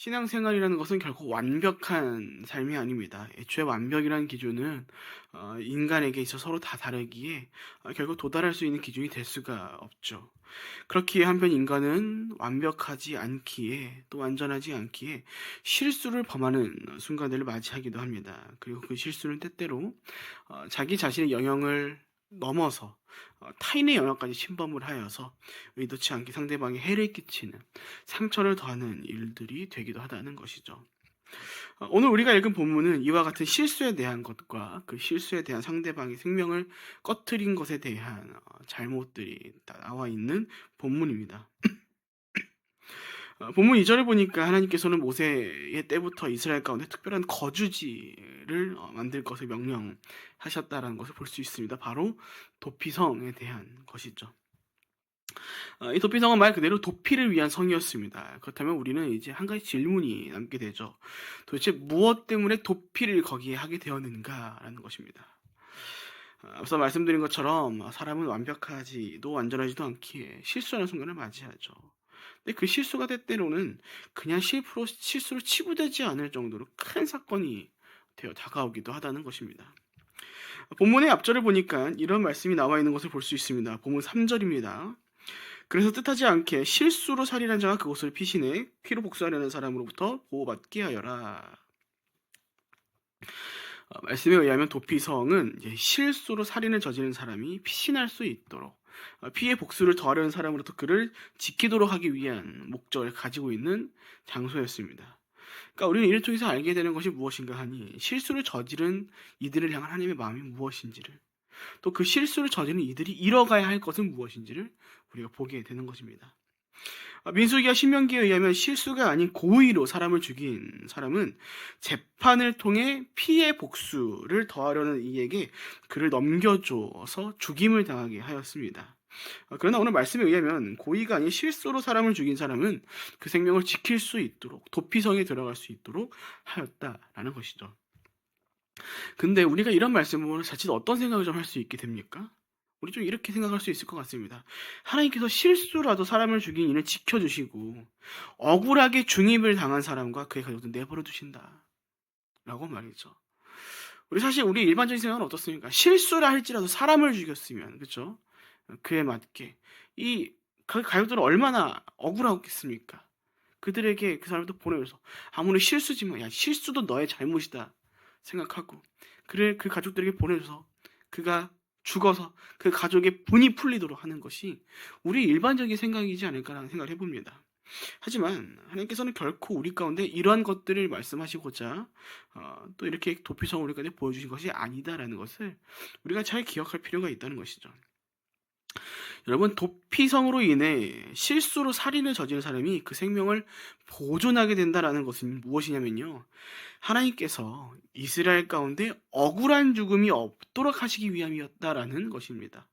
신앙생활이라는 것은 결코 완벽한 삶이 아닙니다. 애초에 완벽이라는 기준은 인간에게 있어 서로 다 다르기에 결국 도달할 수 있는 기준이 될 수가 없죠. 그렇기에 한편 인간은 완벽하지 않기에 또 완전하지 않기에 실수를 범하는 순간들을 맞이하기도 합니다. 그리고 그 실수는 때때로 자기 자신의 영역을 넘어서 타인의 영역까지 침범을 하여서 의도치 않게 상대방에 해를 끼치는 상처를 더하는 일들이 되기도 하다는 것이죠. 오늘 우리가 읽은 본문은 이와 같은 실수에 대한 것과 그 실수에 대한 상대방의 생명을 꺼트린 것에 대한 잘못들이 다 나와 있는 본문입니다. 본문 2절을 보니까 하나님께서는 모세의 때부터 이스라엘 가운데 특별한 거주지를 만들 것을 명령하셨다라는 것을 볼 수 있습니다. 바로 도피성에 대한 것이죠. 이 도피성은 말 그대로 도피를 위한 성이었습니다. 그렇다면 우리는 이제 한 가지 질문이 남게 되죠. 도대체 무엇 때문에 도피를 거기에 하게 되었는가라는 것입니다. 앞서 말씀드린 것처럼 사람은 완벽하지도 완전하지도 않기에 실수하는 순간을 맞이하죠. 근데 그 실수가 때때로는 그냥 실수로 치부되지 않을 정도로 큰 사건이 되어 다가오기도 하다는 것입니다. 본문의 앞절을 보니까 이런 말씀이 나와 있는 것을 볼 수 있습니다. 본문 3절입니다. 그래서 뜻하지 않게 실수로 살인한 자가 그것을 피신해 피로 복수하려는 사람으로부터 보호받게 하여라. 말씀에 의하면 도피성은 이제 실수로 살인을 저지른 사람이 피신할 수 있도록 피해 복수를 더하려는 사람으로부터 그를 지키도록 하기 위한 목적을 가지고 있는 장소였습니다. 그러니까 우리는 이를 통해서 알게 되는 것이 무엇인가 하니 실수를 저지른 이들을 향한 하나님의 마음이 무엇인지를 또 그 실수를 저지른 이들이 잃어가야 할 것은 무엇인지를 우리가 보게 되는 것입니다. 민수기와 신명기에 의하면 실수가 아닌 고의로 사람을 죽인 사람은 재판을 통해 피해 복수를 더하려는 이에게 그를 넘겨줘서 죽임을 당하게 하였습니다. 그러나 오늘 말씀에 의하면 고의가 아닌 실수로 사람을 죽인 사람은 그 생명을 지킬 수 있도록 도피성에 들어갈 수 있도록 하였다라는 것이죠. 근데 우리가 이런 말씀을 자칫 어떤 생각을 좀 할 수 있게 됩니까? 우리 좀 이렇게 생각할 수 있을 것 같습니다. 하나님께서 실수라도 사람을 죽인 이를 지켜주시고 억울하게 중입을 당한 사람과 그의 가족들 내버려 두신다. 라고 말이죠. 우리 일반적인 생각은 어떻습니까? 실수라 할지라도 사람을 죽였으면, 그쵸? 그에 맞게. 그 가족들은 얼마나 억울하겠습니까? 그들에게 그 사람도 보내면서 아무리 실수지만, 야, 실수도 너의 잘못이다. 생각하고, 그래, 그 가족들에게 보내줘서 그가 죽어서 그 가족의 분이 풀리도록 하는 것이 우리 일반적인 생각이지 않을까라는 생각을 해봅니다. 하지만 하나님께서는 결코 우리 가운데 이러한 것들을 말씀하시고자 또 이렇게 도피성을 우리 가운데 보여주신 것이 아니다라는 것을 우리가 잘 기억할 필요가 있다는 것이죠. 여러분, 도피성으로 인해 실수로 살인을 저지른 사람이 그 생명을 보존하게 된다라는 것은 무엇이냐면요, 하나님께서 이스라엘 가운데 억울한 죽음이 없도록 하시기 위함이었다라는 것입니다.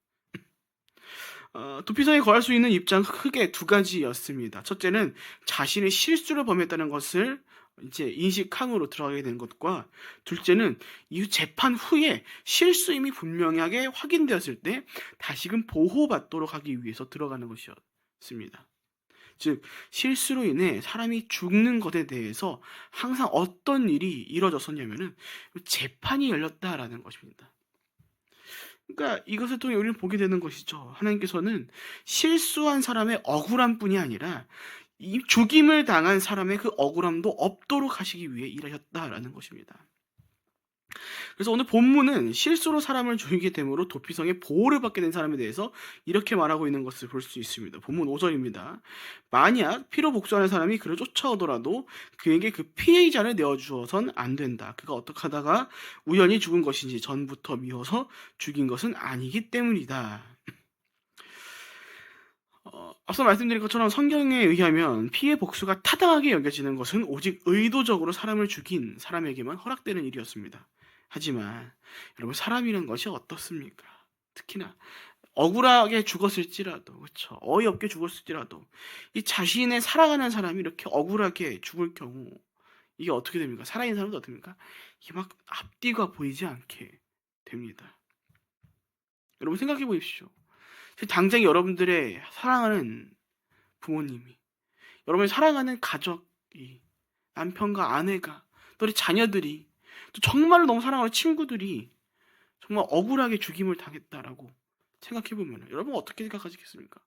도피성에 거할 수 있는 입장 크게 두 가지였습니다. 첫째는 자신의 실수를 범했다는 것을 이제 인식함으로 들어가게 되는 것과, 둘째는 이후 재판 후에 실수임이 분명하게 확인되었을 때 다시금 보호받도록 하기 위해서 들어가는 것이었습니다. 즉, 실수로 인해 사람이 죽는 것에 대해서 항상 어떤 일이 이루어졌었냐면은 재판이 열렸다라는 것입니다. 그러니까 이것을 통해 우리는 보게 되는 것이죠. 하나님께서는 실수한 사람의 억울함 뿐이 아니라 이 죽임을 당한 사람의 그 억울함도 없도록 하시기 위해 일하셨다라는 것입니다. 그래서 오늘 본문은 실수로 사람을 죽이게 되므로 도피성의 보호를 받게 된 사람에 대해서 이렇게 말하고 있는 것을 볼 수 있습니다. 본문 5절입니다. 만약 피로 복수하는 사람이 그를 쫓아오더라도 그에게 그 피해자를 내어주어선 안 된다. 그가 어떻게 하다가 우연히 죽은 것인지 전부터 미워서 죽인 것은 아니기 때문이다. 앞서 말씀드린 것처럼 성경에 의하면 피해 복수가 타당하게 여겨지는 것은 오직 의도적으로 사람을 죽인 사람에게만 허락되는 일이었습니다. 하지만 여러분, 사람이란 것이 어떻습니까? 특히나 억울하게 죽었을지라도, 그렇죠? 어이없게 죽었을지라도 이 자신의 사랑하는 사람이 이렇게 억울하게 죽을 경우 이게 어떻게 됩니까? 살아있는 사람도 어떻게 됩니까? 이게 막 앞뒤가 보이지 않게 됩니다. 여러분, 생각해 보십시오. 당장 여러분들의 사랑하는 부모님이, 여러분의 사랑하는 가족이 남편과 아내가, 또 우리 자녀들이, 또 정말로 너무 사랑하는 친구들이 정말 억울하게 죽임을 당했다라고 생각해보면 여러분 어떻게 생각하시겠습니까?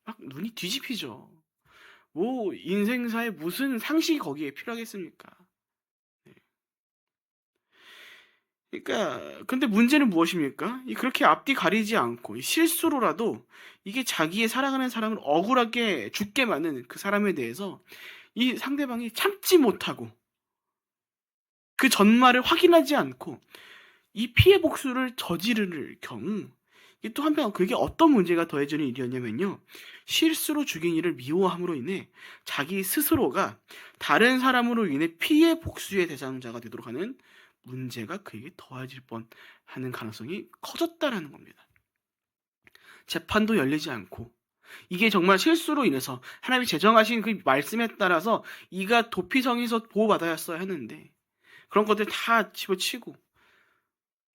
막 눈이 뒤집히죠. 뭐 인생사에 무슨 상식이 거기에 필요하겠습니까? 네. 그러니까 근데 문제는 무엇입니까? 그렇게 앞뒤 가리지 않고 실수로라도 이게 자기의 사랑하는 사람을 억울하게 죽게 만든 그 사람에 대해서 이 상대방이 참지 못하고 그 전말을 확인하지 않고 이 피해 복수를 저지를 경우 이게 또 한편 그게 어떤 문제가 더해지는 일이었냐면요. 실수로 죽인 이를 미워함으로 인해 자기 스스로가 다른 사람으로 인해 피해 복수의 대상자가 되도록 하는 문제가 그에게 더해질 뻔하는 가능성이 커졌다라는 겁니다. 재판도 열리지 않고 이게 정말 실수로 인해서 하나님이 제정하신 그 말씀에 따라서 이가 도피성에서 보호받아야 했는데 그런 것들 다 집어치고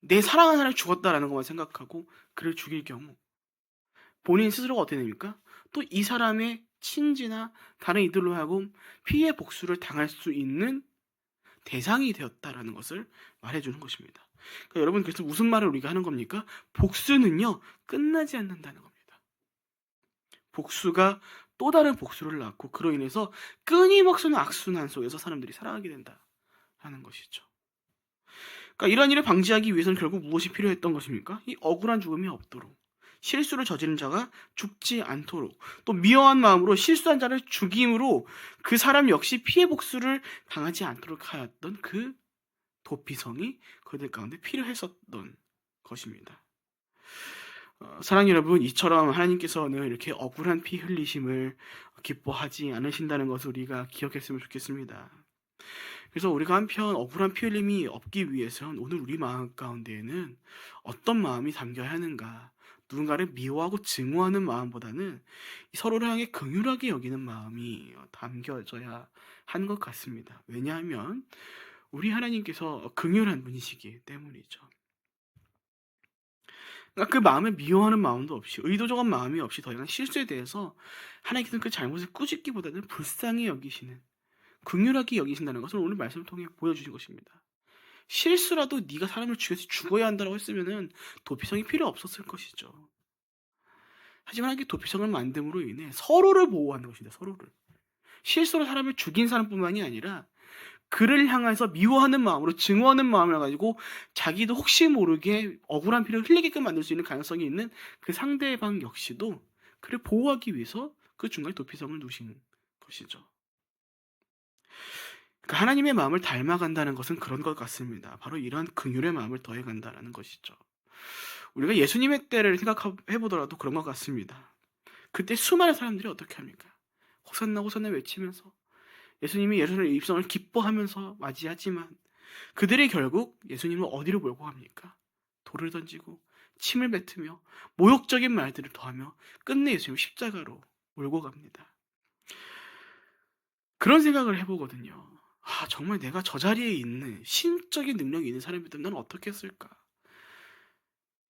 내 사랑하는 사람이 죽었다라는 것만 생각하고 그를 죽일 경우 본인 스스로가 어떻게 됩니까? 또 이 사람의 친지나 다른 이들로 하여금 피해 복수를 당할 수 있는 대상이 되었다라는 것을 말해주는 것입니다. 그러니까 여러분 그래서 무슨 말을 우리가 하는 겁니까? 복수는요 끝나지 않는다는 겁니다. 복수가 또 다른 복수를 낳고 그로 인해서 끊임없는 악순환 속에서 사람들이 살아가게 된다라는 것이죠. 그러니까 이러한 일을 방지하기 위해서는 결국 무엇이 필요했던 것입니까? 이 억울한 죽음이 없도록 실수를 저지른 자가 죽지 않도록 또 미워한 마음으로 실수한 자를 죽임으로 그 사람 역시 피해 복수를 당하지 않도록 하였던 그 도피성이 그들 가운데 필요했었던 것입니다. 사랑 여러분, 이처럼 하나님께서는 이렇게 억울한 피 흘리심을 기뻐하지 않으신다는 것을 우리가 기억했으면 좋겠습니다. 그래서 우리가 한편 억울한 피 흘림이 없기 위해서는 오늘 우리 마음 가운데에는 어떤 마음이 담겨야 하는가? 누군가를 미워하고 증오하는 마음보다는 서로를 향해 긍휼하게 여기는 마음이 담겨져야 하는 것 같습니다. 왜냐하면 우리 하나님께서 긍휼한 분이시기 때문이죠. 그러니까 그 마음에 미워하는 마음도 없이 의도적인 마음이 없이 더 이상 실수에 대해서 하나님께서는 그 잘못을 꾸짖기보다는 불쌍히 여기시는 긍휼하게 여기신다는 것을 오늘 말씀을 통해 보여주신 것입니다. 실수라도 네가 사람을 죽여서 죽어야 한다고 했으면은 도피성이 필요 없었을 것이죠. 하지만 하나님께 도피성을 만듦으로 인해 서로를 보호하는 것입니다. 서로를. 실수로 사람을 죽인 사람뿐만이 아니라 그를 향해서 미워하는 마음으로 증오하는 마음을 가지고 자기도 혹시 모르게 억울한 피를 흘리게끔 만들 수 있는 가능성이 있는 그 상대방 역시도 그를 보호하기 위해서 그 중간에 도피성을 두신 것이죠. 그러니까 하나님의 마음을 닮아간다는 것은 그런 것 같습니다. 바로 이러한 긍휼의 마음을 더해간다는 것이죠. 우리가 예수님의 때를 생각해 보더라도 그런 것 같습니다. 그때 수많은 사람들이 어떻게 합니까? 호산나 호산나 외치면서 예수님이 예루살렘 입성을 기뻐하면서 맞이하지만 그들이 결국 예수님을 어디로 몰고 갑니까? 돌을 던지고 침을 뱉으며 모욕적인 말들을 더하며 끝내 예수님을 십자가로 몰고 갑니다. 그런 생각을 해보거든요. 정말 내가 저 자리에 있는 신적인 능력이 있는 사람이라면 난 어떻게 했을까?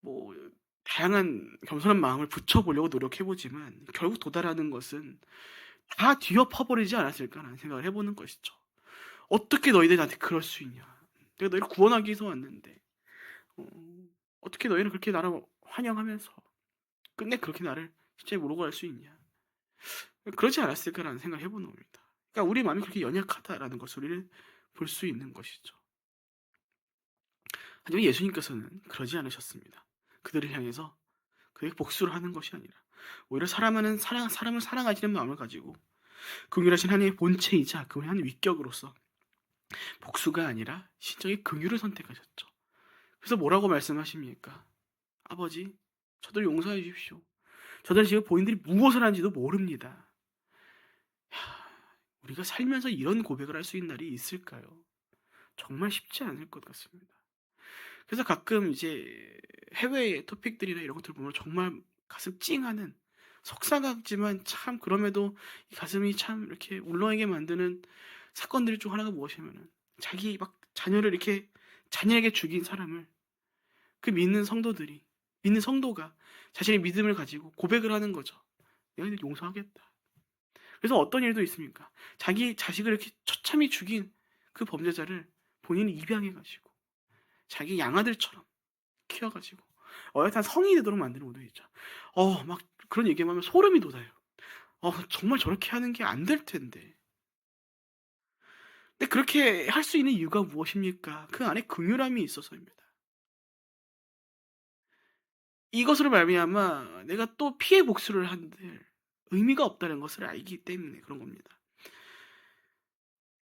뭐 다양한 겸손한 마음을 붙여보려고 노력해보지만 결국 도달하는 것은 다 뒤엎어버리지 않았을까라는 생각을 해보는 것이죠. 어떻게 너희들 나한테 그럴 수 있냐? 내가 너희를 구원하기 위해서 왔는데 어떻게 너희는 그렇게 나를 환영하면서 끝내 그렇게 나를 진짜 모르고 할 수 있냐? 그러지 않았을까라는 생각을 해보는 겁니다. 그러니까 우리 마음이 그렇게 연약하다라는 것을 우리는 볼 수 있는 것이죠. 하지만 예수님께서는 그러지 않으셨습니다. 그들을 향해서 그에게 복수를 하는 것이 아니라 오히려 사람을 사랑하시는 마음을 가지고 긍휼하신 하나님의 본체이자 그분의 한 위격으로서 복수가 아니라 신적인 긍휼을 선택하셨죠. 그래서 뭐라고 말씀하십니까? 아버지, 저들 용서해 주십시오. 저들 지금 본인들이 무엇을 하는지도 모릅니다. 우리가 살면서 이런 고백을 할 수 있는 날이 있을까요? 정말 쉽지 않을 것 같습니다. 그래서 가끔 이제 해외의 토픽들이나 이런 것들 보면 정말 가슴 찡하는 속상하지만 참 그럼에도 이 가슴이 참 이렇게 울렁이게 만드는 사건들 중 하나가 무엇이냐면 자기 막 자녀를 이렇게 잔인하게 죽인 사람을 그 믿는 성도가 자신의 믿음을 가지고 고백을 하는 거죠. 내가 용서하겠다. 그래서 어떤 일도 있습니까? 자기 자식을 이렇게 처참히 죽인 그 범죄자를 본인이 입양해 가지고 자기 양아들처럼 키워 가지고 어엿한 성인이 되도록 만드는 것도 있죠. 막 그런 얘기만 하면 소름이 돋아요. 정말 저렇게 하는 게 안 될 텐데. 근데 그렇게 할 수 있는 이유가 무엇입니까? 그 안에 긍휼함이 있어서입니다. 이것으로 말미암아 내가 또 피해 복수를 한들 의미가 없다는 것을 알기 때문에 그런 겁니다.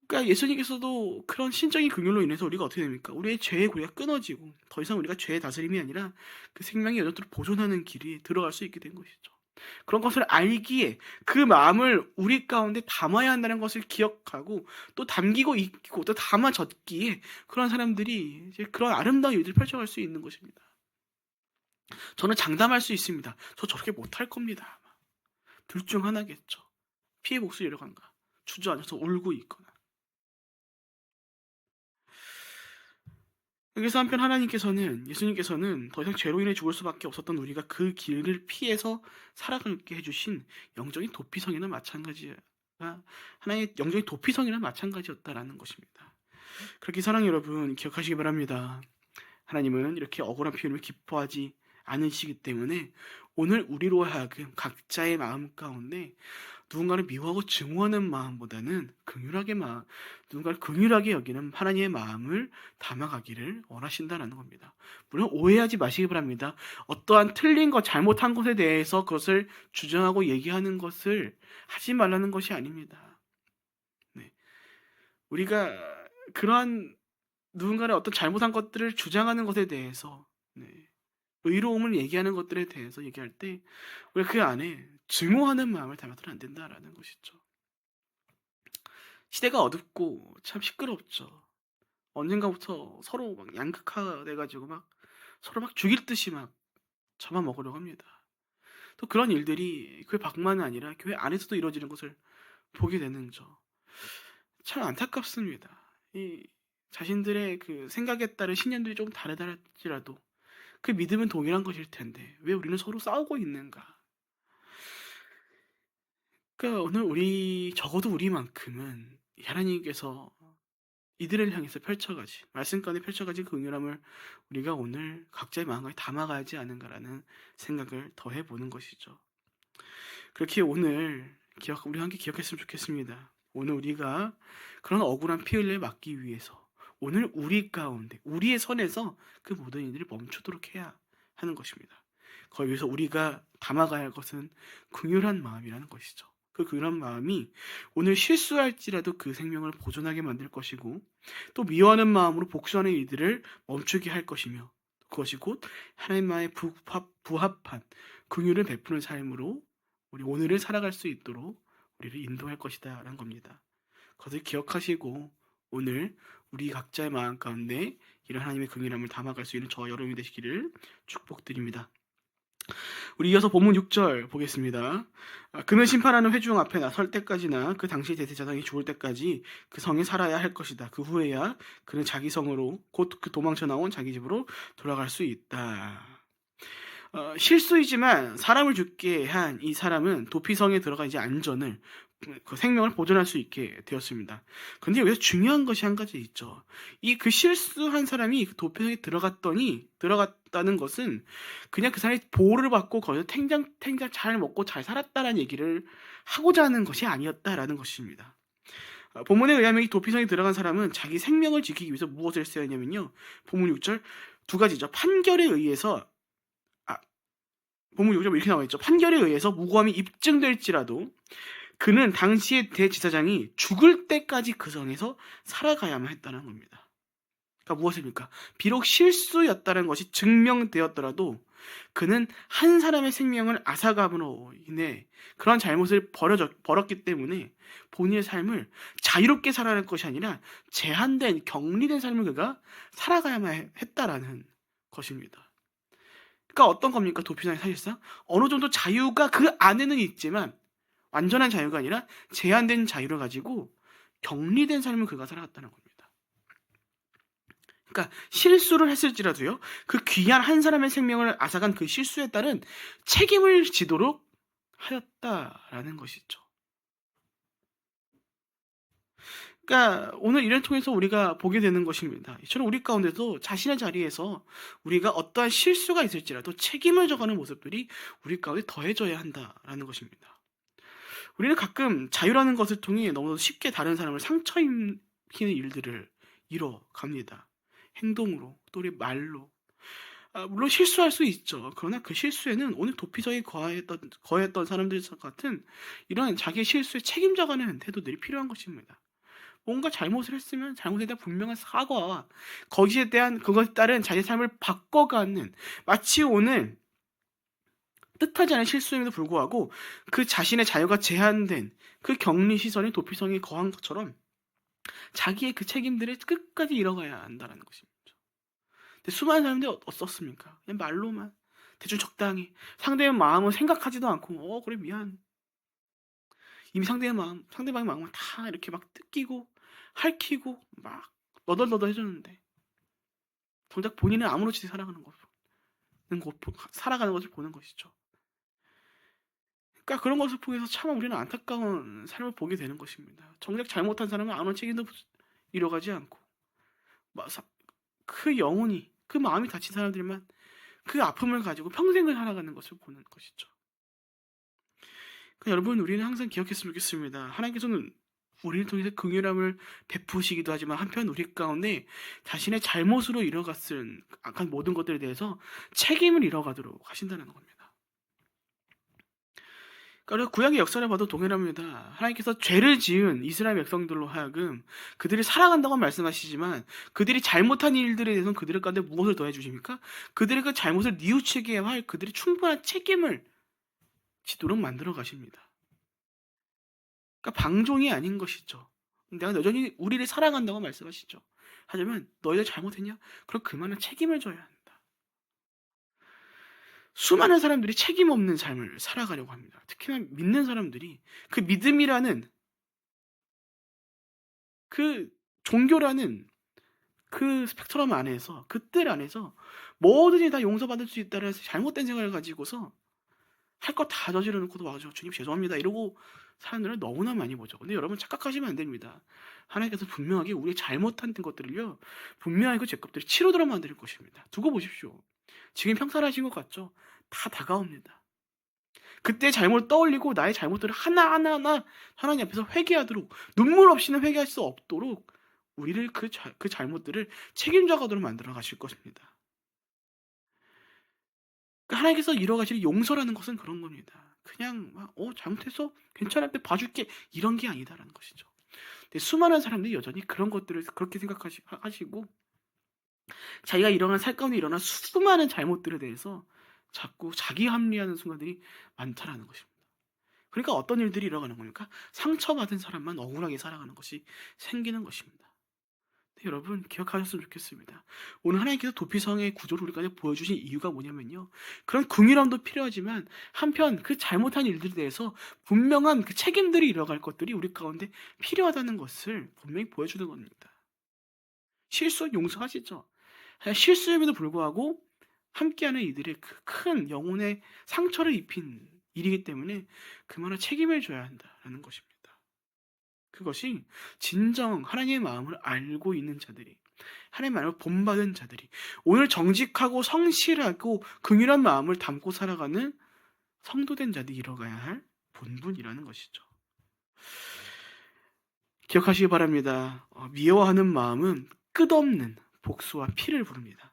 그러니까 예수님께서도 그런 신적인 긍휼로 인해서 우리가 어떻게 됩니까? 우리의 죄의 고리가 끊어지고 더 이상 우리가 죄의 다스림이 아니라 그 생명의 연약들을 보존하는 길이 들어갈 수 있게 된 것이죠. 그런 것을 알기에 그 마음을 우리 가운데 담아야 한다는 것을 기억하고 또 담기고 있고 또 담아졌기에 그런 사람들이 이제 그런 아름다운 일들을 펼쳐갈 수 있는 것입니다. 저는 장담할 수 있습니다. 저 저렇게 못할 겁니다. 둘 중 하나겠죠. 피해 복수를 이러간가 주저앉아서 울고 있거나. 여기서 한편 예수님께서는 더 이상 죄로 인해 죽을 수밖에 없었던 우리가 그 길을 피해서 살아가게 해주신 영적인 도피성이나 하나의 영적인 도피성이나 마찬가지였다라는 것입니다. 그렇게 사랑하는 여러분 기억하시기 바랍니다. 하나님은 이렇게 억울한 피임을 기뻐하지 않으시기 때문에 오늘 우리로 하여금 각자의 마음 가운데 누군가를 미워하고 증오하는 마음보다는 누군가를 긍휼하게 여기는 하나님의 마음을 담아가기를 원하신다는 겁니다. 물론 오해하지 마시기 바랍니다. 어떠한 틀린 것, 잘못한 것에 대해서 그것을 주장하고 얘기하는 것을 하지 말라는 것이 아닙니다. 네. 우리가 그러한 누군가의 어떤 잘못한 것들을 주장하는 것에 대해서 의로움을 얘기하는 것들에 대해서 얘기할 때 우리가 그 안에 증오하는 마음을 담아서는 안 된다라는 것이죠. 시대가 어둡고 참 시끄럽죠. 언젠가부터 서로 막 양극화돼가지고 막 서로 막 죽일 듯이 막 잡아먹으려고 합니다. 또 그런 일들이 교회 밖만은 아니라 교회 안에서도 이루어지는 것을 보게 되는 참 안타깝습니다. 이 자신들의 그 생각에 따른 신념들이 조금 다르다 할지라도 그 믿음은 동일한 것일 텐데 왜 우리는 서로 싸우고 있는가? 그러니까 오늘 적어도 우리만큼은 하나님께서 이들을 향해서 말씀가운데 펼쳐가지 그 긍휼함을 우리가 오늘 각자의 마음에 담아가야지 않은가라는 생각을 더 해보는 것이죠. 그렇게 오늘 우리 함께 기억했으면 좋겠습니다. 오늘 우리가 그런 억울한 피 흘림을 막기 위해서 오늘 우리 가운데 우리의 선에서 그 모든 일들이 멈추도록 해야 하는 것입니다. 거기 위해서 우리가 담아가야 할 것은 긍휼한 마음이라는 것이죠. 그 긍휼한 마음이 오늘 실수할지라도 그 생명을 보존하게 만들 것이고 또 미워하는 마음으로 복수하는 일들을 멈추게 할 것이며 그것이 곧 하나님과의 부합한 긍휼을 베푸는 삶으로 우리 오늘을 살아갈 수 있도록 우리를 인도할 것이다 라는 겁니다. 그것을 기억하시고 오늘 우리 각자의 마음 가운데 이런 하나님의 긍휼함을 담아갈 수 있는 저와 여러분이 되시기를 축복드립니다. 우리 이어서 본문 6절 보겠습니다. 그는 심판하는 회중 앞에 나설 때까지나 그 당시 대제사장이 죽을 때까지 그 성에 살아야 할 것이다. 그 후에야 그는 자기 성으로 곧 그 도망쳐 나온 자기 집으로 돌아갈 수 있다. 실수이지만 사람을 죽게 한 이 사람은 도피성에 들어가 이제 안전을 그 생명을 보존할 수 있게 되었습니다. 근데 여기서 중요한 것이 한 가지 있죠. 그 실수한 사람이 그 도피성에 들어갔다는 것은 그냥 그 사람이 보호를 받고 거기서 탱장 잘 먹고 잘 살았다라는 얘기를 하고자 하는 것이 아니었다라는 것입니다. 본문에 의하면 이 도피성에 들어간 사람은 자기 생명을 지키기 위해서 무엇을 했어야 했냐면요. 본문 6절 두 가지죠. 본문 6절 이렇게 나와 있죠. 판결에 의해서 무고함이 입증될지라도 그는 당시의 대제사장이 죽을 때까지 그 성에서 살아가야만 했다는 겁니다. 그러니까 무엇입니까? 비록 실수였다는 것이 증명되었더라도 그는 한 사람의 생명을 앗아감으로 인해 그런 잘못을 벌였기 때문에 본인의 삶을 자유롭게 살아갈 것이 아니라 제한된 격리된 삶을 그가 살아가야만 했다라는 것입니다. 그러니까 어떤 겁니까? 도피성이 사실상 어느 정도 자유가 그 안에는 있지만 완전한 자유가 아니라 제한된 자유를 가지고 격리된 삶을 그가 살아갔다는 겁니다. 그러니까 실수를 했을지라도요. 그 귀한 한 사람의 생명을 앗아간 그 실수에 따른 책임을 지도록 하였다라는 것이죠. 그러니까 오늘 일을 통해서 우리가 보게 되는 것입니다. 이처럼 우리 가운데도 자신의 자리에서 우리가 어떠한 실수가 있을지라도 책임을 져가는 모습들이 우리 가운데 더해져야 한다라는 것입니다. 우리는 가끔 자유라는 것을 통해 너무 쉽게 다른 사람을 상처 입히는 일들을 이뤄갑니다. 행동으로, 또 우리 말로. 물론 실수할 수 있죠. 그러나 그 실수에는 오늘 도피성에 거했던 사람들 같은 이런 자기의 실수에 책임져가는 태도들이 필요한 것입니다. 뭔가 잘못을 했으면 잘못에 대한 분명한 사과와 거기에 대한 그것에 따른 자기의 삶을 바꿔가는, 마치 오늘 뜻하지 않은 실수임에도 불구하고 그 자신의 자유가 제한된 그 격리 시설인 도피성에 거한 것처럼 자기의 그 책임들을 끝까지 이뤄가야 한다는 것입니다. 근데 수많은 사람들이 어떻습니까? 그냥 말로만 대충 적당히 상대의 마음을 생각하지도 않고 그래 미안, 이미 상대방의 마음을 다 이렇게 막 뜯기고 핥히고 막 너덜너덜 해줬는데 정작 본인은 아무렇지 살아가는 것을 보는 것이죠. 그러니까 그런 것을 통해서 참 우리는 안타까운 삶을 보게 되는 것입니다. 정작 잘못한 사람은 아무런 책임도 이뤄가지 않고 그 영혼이, 그 마음이 다친 사람들만 그 아픔을 가지고 평생을 살아가는 것을 보는 것이죠. 그러니까 여러분, 우리는 항상 기억했으면 좋겠습니다. 하나님께서는 우리를 통해서 긍휼함을 베푸시기도 하지만 한편 우리 가운데 자신의 잘못으로 이뤄갔을 악한 모든 것들에 대해서 책임을 이뤄가도록 하신다는 겁니다. 그러니까 구약의 역사를 봐도 동일합니다. 하나님께서 죄를 지은 이스라엘 백성들로 하여금 그들이 살아간다고 말씀하시지만 그들이 잘못한 일들에 대해서는 그들 가운데 무엇을 더해 주십니까? 그들의 그 잘못을 뉘우치게 할 그들이 충분한 책임을 지도록 만들어 가십니다. 그러니까 방종이 아닌 것이죠. 내가 여전히 우리를 사랑한다고 말씀하시죠. 하지만 너희들 잘못했냐? 그럼 그만한 책임을 져야 한다. 수많은 사람들이 책임 없는 삶을 살아가려고 합니다. 특히나 믿는 사람들이 그 믿음이라는 그 종교라는 그 스펙트럼 안에서, 그 뜰 안에서 뭐든지 다 용서받을 수 있다는 잘못된 생각을 가지고서 할 거 다 저지르 놓고도 와가지고 주님 죄송합니다 이러고 사람들을 너무나 많이 보죠. 근데 여러분 착각하시면 안 됩니다. 하나님께서 분명하게 우리 잘못한 것들을요, 분명하게 그 죄값들을 치료들어 만들 것입니다. 두고 보십시오. 지금 평살하신 것 같죠? 다 다가옵니다. 그때 잘못 떠올리고 나의 잘못들을 하나하나 하나님 앞에서 회개하도록, 눈물 없이는 회개할 수 없도록 우리를 그 잘못들을 책임져 가도록 만들어 가실 것입니다. 그러니까 하나님께서 이뤄가실 용서라는 것은 그런 겁니다. 그냥 막 잘못했어? 괜찮을 때 봐줄게, 이런 게 아니다라는 것이죠. 근데 수많은 사람들이 여전히 그런 것들을 그렇게 생각하시고 자기가 일어난 살 가운데 일어난 수많은 잘못들에 대해서 자꾸 자기 합리하는 순간들이 많다라는 것입니다. 그러니까 어떤 일들이 일어나는 겁니까? 상처받은 사람만 억울하게 살아가는 것이 생기는 것입니다. 여러분 기억하셨으면 좋겠습니다. 오늘 하나님께서 도피성의 구조를 우리까지 보여주신 이유가 뭐냐면요, 그런 긍휼함도 필요하지만 한편 그 잘못한 일들에 대해서 분명한 그 책임들이 일어날 것들이 우리 가운데 필요하다는 것을 분명히 보여주는 겁니다. 실수는 용서하시죠. 실수임에도 불구하고 함께하는 이들의 그 큰 영혼의 상처를 입힌 일이기 때문에 그만한 책임을 져야 한다는 것입니다. 그것이 진정 하나님의 마음을 알고 있는 자들이, 하나님의 마음을 본받은 자들이, 오늘 정직하고 성실하고 긍휼한 마음을 담고 살아가는 성도된 자들이 이뤄가야 할 본분이라는 것이죠. 기억하시기 바랍니다. 미워하는 마음은 끝없는 복수와 피를 부릅니다.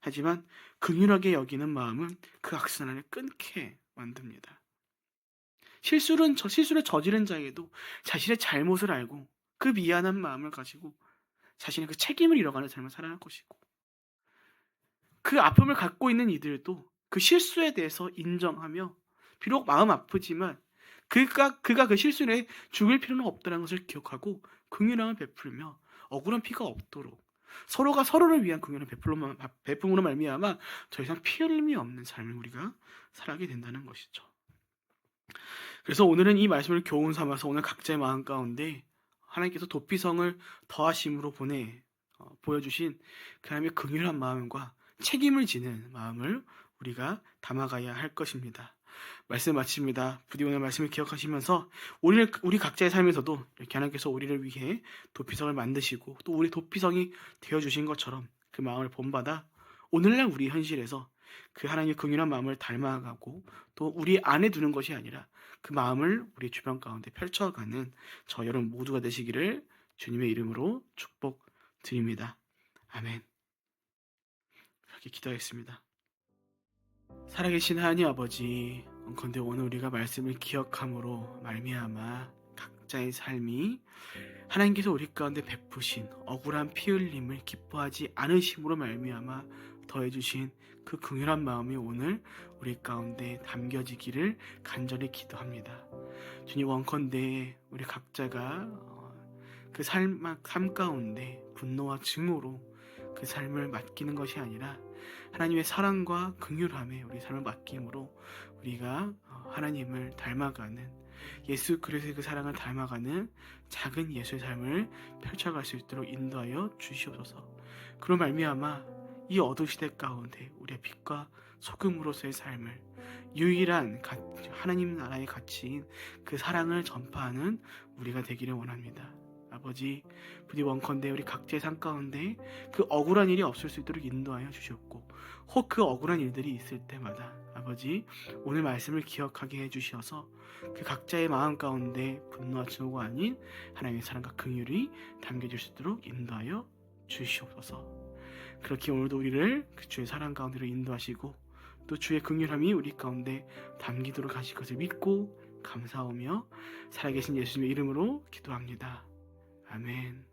하지만 긍휼하게 여기는 마음은 그 악순환을 끊게 만듭니다. 실수를 저지른 자에게도 자신의 잘못을 알고 그 미안한 마음을 가지고 자신의 그 책임을 잃어가는 삶을 살아갈 것이고, 그 아픔을 갖고 있는 이들도 그 실수에 대해서 인정하며 비록 마음 아프지만 그가 그 실수에 죽을 필요는 없다는 것을 기억하고 긍휼함을 베풀며 억울한 피가 없도록 서로가 서로를 위한 긍휼한 베품으로 말미암아 더 이상 피 흘림이 없는 삶을 우리가 살아가게 된다는 것이죠. 그래서 오늘은 이 말씀을 교훈 삼아서 오늘 각자의 마음 가운데 하나님께서 도피성을 더하심으로 보여주신 그 하나님의 긍휼한 마음과 책임을 지는 마음을 우리가 담아가야 할 것입니다. 말씀 마칩니다. 부디 오늘 말씀을 기억하시면서 우리 각자의 삶에서도 이렇게 하나님께서 우리를 위해 도피성을 만드시고 또 우리 도피성이 되어주신 것처럼 그 마음을 본받아 오늘날 우리 현실에서 그 하나님의 긍휼한 마음을 닮아가고 또 우리 안에 두는 것이 아니라 그 마음을 우리 주변 가운데 펼쳐가는 저 여러분 모두가 되시기를 주님의 이름으로 축복드립니다. 아멘. 이렇게 기도하겠습니다. 살아계신 하나님 아버지, 원컨대 오늘 우리가 말씀을 기억함으로 말미암아 각자의 삶이 하나님께서 우리 가운데 베푸신 억울한 피 흘림을 기뻐하지 않으심으로 말미암아 더해주신 그 긍휼한 마음이 오늘 우리 가운데 담겨지기를 간절히 기도합니다. 주님, 원컨대 우리 각자가 그 삶 가운데 분노와 증오로 그 삶을 맡기는 것이 아니라 하나님의 사랑과 긍휼함에 우리 삶을 맡김으로 우리가 하나님을 닮아가는, 예수 그리스도의 그 사랑을 닮아가는 작은 예수의 삶을 펼쳐갈 수 있도록 인도하여 주시옵소서. 그로 말미암아 이 어두운 시대 가운데 우리의 빛과 소금으로서의 삶을, 유일한 하나님 나라의 가치인 그 사랑을 전파하는 우리가 되기를 원합니다. 아버지, 부디 원컨대 우리 각자의 삶 가운데 그 억울한 일이 없을 수 있도록 인도하여 주셨고, 혹 그 억울한 일들이 있을 때마다 아버지, 오늘 말씀을 기억하게 해주셔서 그 각자의 마음 가운데 분노와 증오가 아닌 하나님의 사랑과 긍휼이 담겨질 수 있도록 인도하여 주시옵소서. 그렇게 오늘도 우리를 그 주의 사랑 가운데로 인도하시고 또 주의 긍휼함이 우리 가운데 담기도록 하실 것을 믿고 감사하며 살아계신 예수님의 이름으로 기도합니다. 아멘.